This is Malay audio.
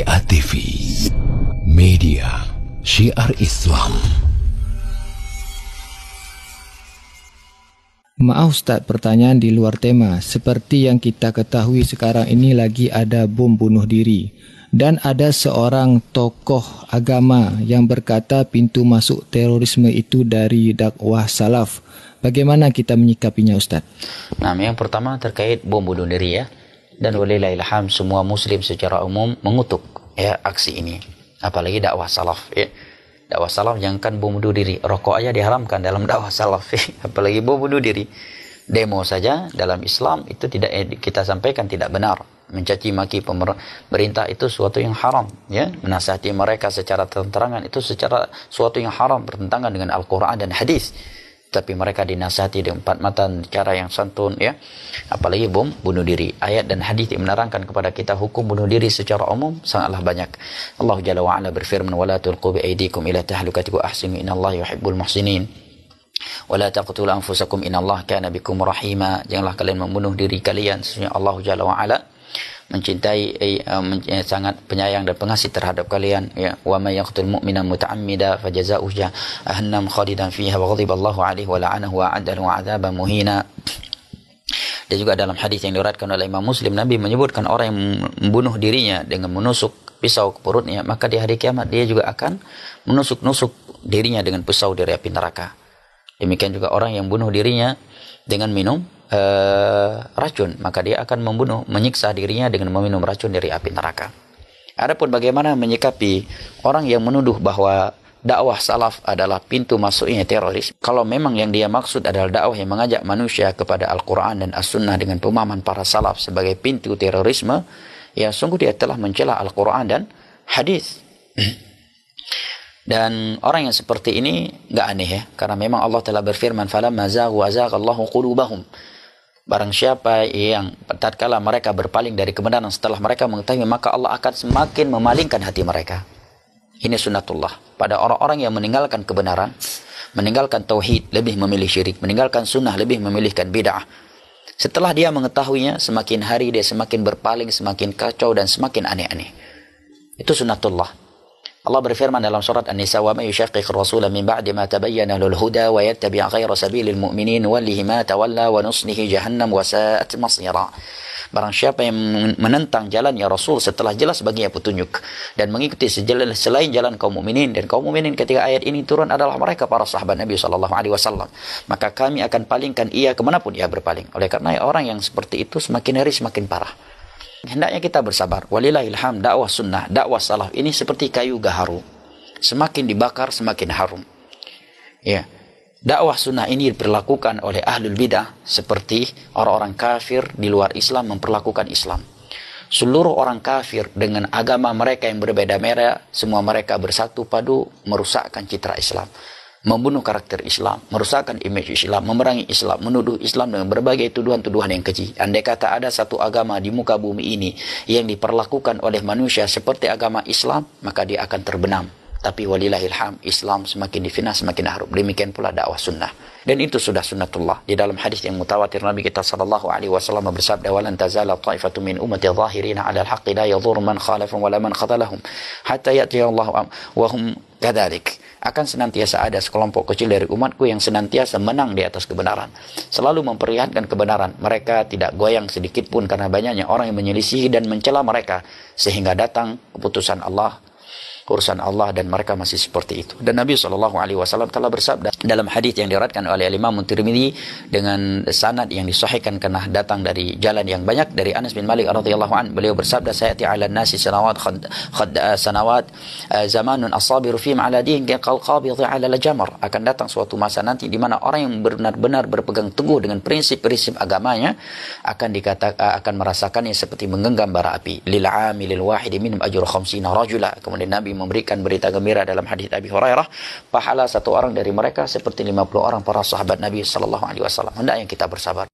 MTA TV, media syiar Islam. Maaf Ustaz, pertanyaan di luar tema. Seperti yang kita ketahui sekarang ini lagi ada bom bunuh diri. Dan ada seorang tokoh agama yang berkata pintu masuk terorisme itu dari dakwah salaf. Bagaimana kita menyikapinya Ustaz? Nah, yang pertama terkait bom bunuh diri ya. Dan walillahilham semua muslim secara umum mengutuk ya aksi ini. Apalagi dakwah salaf ya. Dakwah salaf jangankan bom bunuh diri, rokok aja diharamkan dalam dakwah salaf ya. Apalagi bom bunuh diri. Demo saja dalam Islam itu tidak kita sampaikan tidak benar. Mencaci maki pemerintah itu suatu yang haram ya. Menasihati mereka secara terang-terangan itu secara suatu yang haram, bertentangan dengan Al-Qur'an dan hadis. Tapi mereka dinasihati di empat mata cara yang santun ya. Apalagi bom bunuh diri. Ayat dan hadis yang menerangkan kepada kita hukum bunuh diri secara umum sangatlah banyak. Allah Jalla wa Ala berfirman, "Wala tulqu bi aydikum ila tahlukati wa ahsinu innallaha yuhibbul muhsinin." "Wala taqtulu anfusakum innallaha kana bikum rahima." Janganlah kalian membunuh diri kalian, sesungguhnya Allah Jalla wa Ala mencintai sangat penyayang dan pengasih terhadap kalian ya. Wa may yaqtul mu'mina muta'ammida fajazaa'uhu jahannam khalidan fiha wa ghadiballahu 'alaihi wa la'anahu wa 'adda lahu 'adzaban muhina. Dan juga dalam hadis yang diriwayatkan oleh Imam Muslim, Nabi menyebutkan orang yang membunuh dirinya dengan menusuk pisau ke perutnya, maka di hari kiamat dia juga akan menusuk-nusuk dirinya dengan pisau dari api neraka. Demikian juga orang yang bunuh dirinya dengan minum racun, maka dia akan menyiksa dirinya dengan meminum racun dari api neraka. Adapun bagaimana menyikapi orang yang menuduh bahwa dakwah salaf adalah pintu masuknya teroris, kalau memang yang dia maksud adalah dakwah yang mengajak manusia kepada Al-Quran dan As-Sunnah dengan pemahaman para salaf sebagai pintu terorisme, ya sungguh dia telah mencela Al-Quran dan hadis. Dan orang yang seperti ini enggak aneh ya, karena memang Allah telah berfirman, "Falamma zaghu azaghallahu qulubahum." Barang siapa yang tatkala mereka berpaling dari kebenaran setelah mereka mengetahui, maka Allah akan semakin memalingkan hati mereka. Ini sunnatullah. Pada orang-orang yang meninggalkan kebenaran, meninggalkan tauhid, lebih memilih syirik, meninggalkan sunnah, lebih memilihkan bid'ah. Setelah dia mengetahuinya, semakin hari dia semakin berpaling, semakin kacau dan semakin aneh-aneh. Itu sunnatullah. Allah berfirman dalam surat An-Nisa, "Wa may yushaqiqir rasula min ba'di ma tabayyana lahul huda wa yattabi' ghayra sabilil mu'minin nuwallihi ma tawalla wa nuslihi jahannam wa sa'at masira." Barang siapa yang menentang jalan ya Rasul setelah jelas baginya petunjuk dan mengikuti selain jalan kaum mukminin, dan kaum mukminin ketika ayat ini turun adalah mereka para sahabat Nabi sallallahu alaihi wasallam, maka kami akan palingkan ia kemanapun ia berpaling. Oleh karena orang yang seperti itu semakin hari semakin parah. Hendaknya kita bersabar. Walillahilham, dakwah sunnah, dakwah salaf ini seperti kayu gaharu. Semakin dibakar semakin harum. Ya. Dakwah sunnah ini diperlakukan oleh ahlul bidah seperti orang-orang kafir di luar Islam memperlakukan Islam. Seluruh orang kafir dengan agama mereka yang berbeda-beda, semua mereka bersatu padu merusakkan citra Islam, membunuh karakter Islam, merusakkan image Islam, memerangi Islam, menuduh Islam dengan berbagai tuduhan-tuduhan yang keji. Andai kata ada satu agama di muka bumi ini yang diperlakukan oleh manusia seperti agama Islam, maka dia akan terbenam. Tapi walillahilham, Islam semakin difina semakin harum. Demikian pula dakwah sunnah. Dan itu sudah sunnatullah. Di dalam hadis yang mutawatir Nabi kita sallallahu alaihi wasallam bersabda, "Walan tazala ta'ifatu min ummati dhahirina 'ala al-haqqi la yadhurru man khalafahum wa la man khadalahum hatta ya'tiya Allah wa hum kadzalik." Akan senantiasa ada sekelompok kecil dari umatku yang senantiasa menang di atas kebenaran, selalu memperlihatkan kebenaran. Mereka tidak goyang sedikit pun karena banyaknya orang yang menyelisihi dan mencela mereka, sehingga datang keputusan Allah, urusan Allah, dan mereka masih seperti itu. Dan Nabi SAW telah bersabda dalam hadis yang diriwayatkan oleh Imam Tirmidzi dengan sanad yang disahihkan karena datang dari jalan yang banyak dari Anas bin Malik radhiyallahu an, beliau bersabda, "Sayati 'ala an-nasi sanawat zamanun as-sabiru fihim 'ala din kal qabidhi 'ala al-jamr." Akan datang suatu masa nanti di mana orang yang benar-benar berpegang teguh dengan prinsip-prinsip agamanya akan merasakannya seperti menggenggam bara api. "Lil 'amilil wahidi minhum ajru 50 rajula." Kemudian Nabi memberikan berita gembira dalam hadis Abi Hurairah, pahala satu orang dari mereka seperti 50 orang para sahabat Nabi sallallahu alaihi wasallam. Hendaknya kita bersabar.